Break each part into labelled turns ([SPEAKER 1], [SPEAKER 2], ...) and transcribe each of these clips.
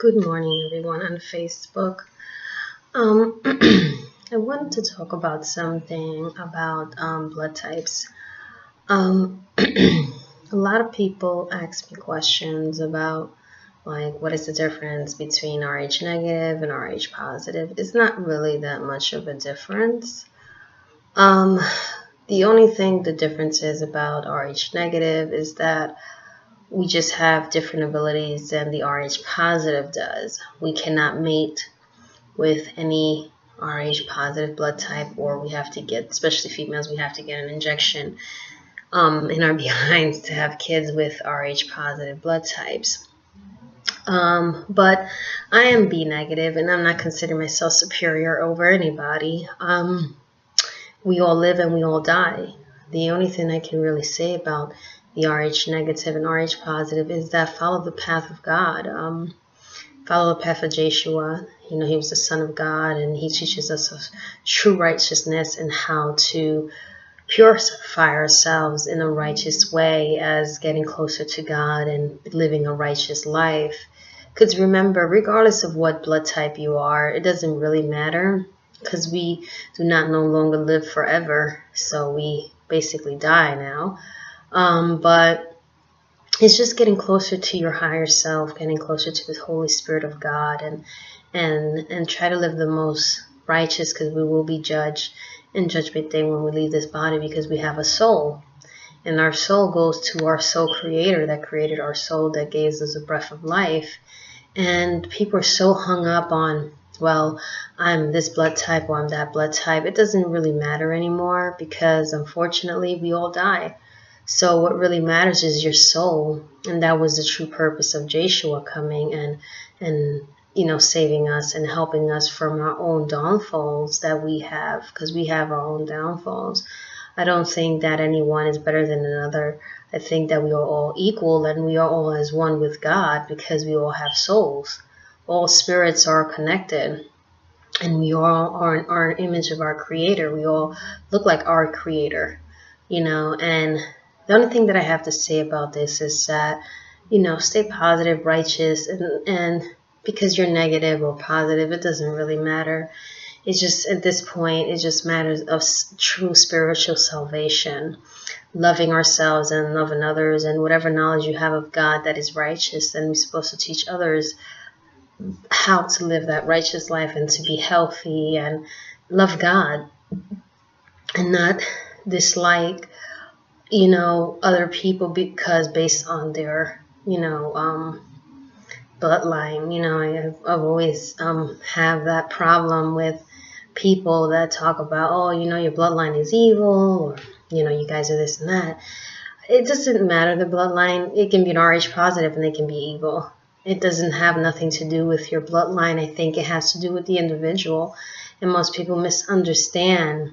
[SPEAKER 1] Good morning, everyone on Facebook. I wanted to talk about something about blood types. A lot of people ask me questions about like what is the difference between Rh negative and Rh positive. It's not really that much of a difference. Um, the only thing the difference is about Rh negative is that we just have different abilities than the Rh positive does. We cannot mate with any Rh positive blood type, or we have to get, especially females, we have to get an injection in our behinds to have kids with Rh positive blood types. But I am B negative, and I'm not considering myself superior over anybody. We all live and we all die. The only thing I can really say about the Rh negative and Rh positive is that follow the path of God. Follow the path of Jeshua. You know, he was the Son of God, and he teaches us of true righteousness and how to purify ourselves in a righteous way as getting closer to God and living a righteous life. Because remember, regardless of what blood type you are, it doesn't really matter, because we do not no longer live forever. So we basically die now. But it's just getting closer to your higher self, getting closer to the Holy Spirit of God, and try to live the most righteous, because we will be judged in Judgment Day when we leave this body, because we have a soul. And our soul goes to our soul creator that created our soul, that gave us a breath of life. And people are so hung up on, well, I'm this blood type or I'm that blood type. It doesn't really matter anymore, because unfortunately we all die. So what really matters is your soul, and that was the true purpose of Jeshua coming and you know, saving us and helping us from our own downfalls that we have, because we have our own downfalls. I don't think that anyone is better than another. I think that we are all equal, and we are all as one with God, because we all have souls. All spirits are connected, and we all are an image of our Creator. We all look like our Creator, you know. And the only thing that I have to say about this is that, you know, stay positive, righteous, and because you're negative or positive, it doesn't really matter. It's just, at this point, it just matters of true spiritual salvation, loving ourselves and loving others, and whatever knowledge you have of God that is righteous, and we're supposed to teach others how to live that righteous life and to be healthy and love God and not dislike, you know, other people because based on their, you know, bloodline. You know, I've always have that problem with people that talk about, oh, you know, your bloodline is evil, or, you know, you guys are this and that. It doesn't matter, the bloodline. It can be an Rh positive and they can be evil. It doesn't have nothing to do with your bloodline. I think it has to do with the individual. And most people misunderstand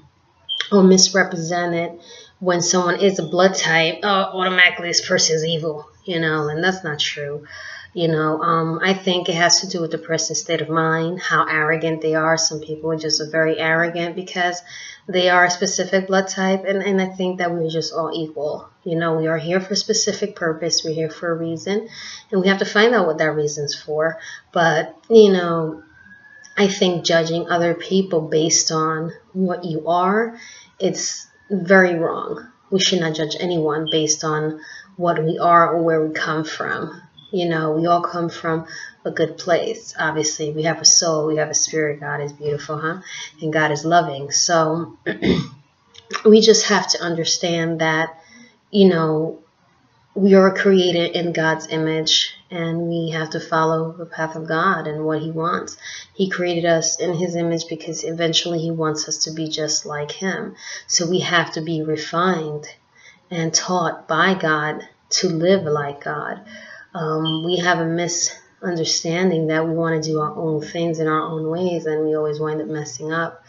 [SPEAKER 1] or misrepresent it when someone is a blood type. Oh, automatically this person is evil, you know, and that's not true. You know, I think it has to do with the person's state of mind, how arrogant they are. Some people are just very arrogant because they are a specific blood type. And I think that we're just all equal. You know, we are here for a specific purpose. We're here for a reason. And we have to find out what that reason's for. But, you know, I think judging other people based on what you are, it's very wrong. We should not judge anyone based on what we are or where we come from. You know, we all come from a good place. Obviously, we have a soul, we have a spirit. God is beautiful, huh? And God is loving. So we just have to understand that, you know, we are created in God's image, and we have to follow the path of God and what He wants. He created us in His image because eventually He wants us to be just like Him. So we have to be refined and taught by God to live like God. We have a misunderstanding that we want to do our own things in our own ways, and we always wind up messing up.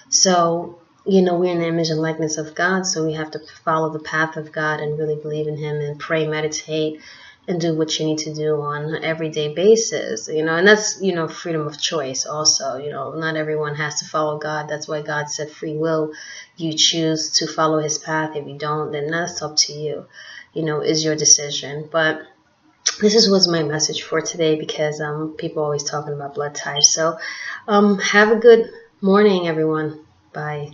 [SPEAKER 1] So, you know, we're in the image and likeness of God, so we have to follow the path of God and really believe in Him and pray, meditate, and do what you need to do on an everyday basis, you know. And that's, you know, freedom of choice also. You know, not everyone has to follow God. That's why God said free will. You choose to follow His path. If you don't, then that's up to you. You know, is your decision. But was my message for today, because people always talking about blood types. So have a good morning, everyone. Bye.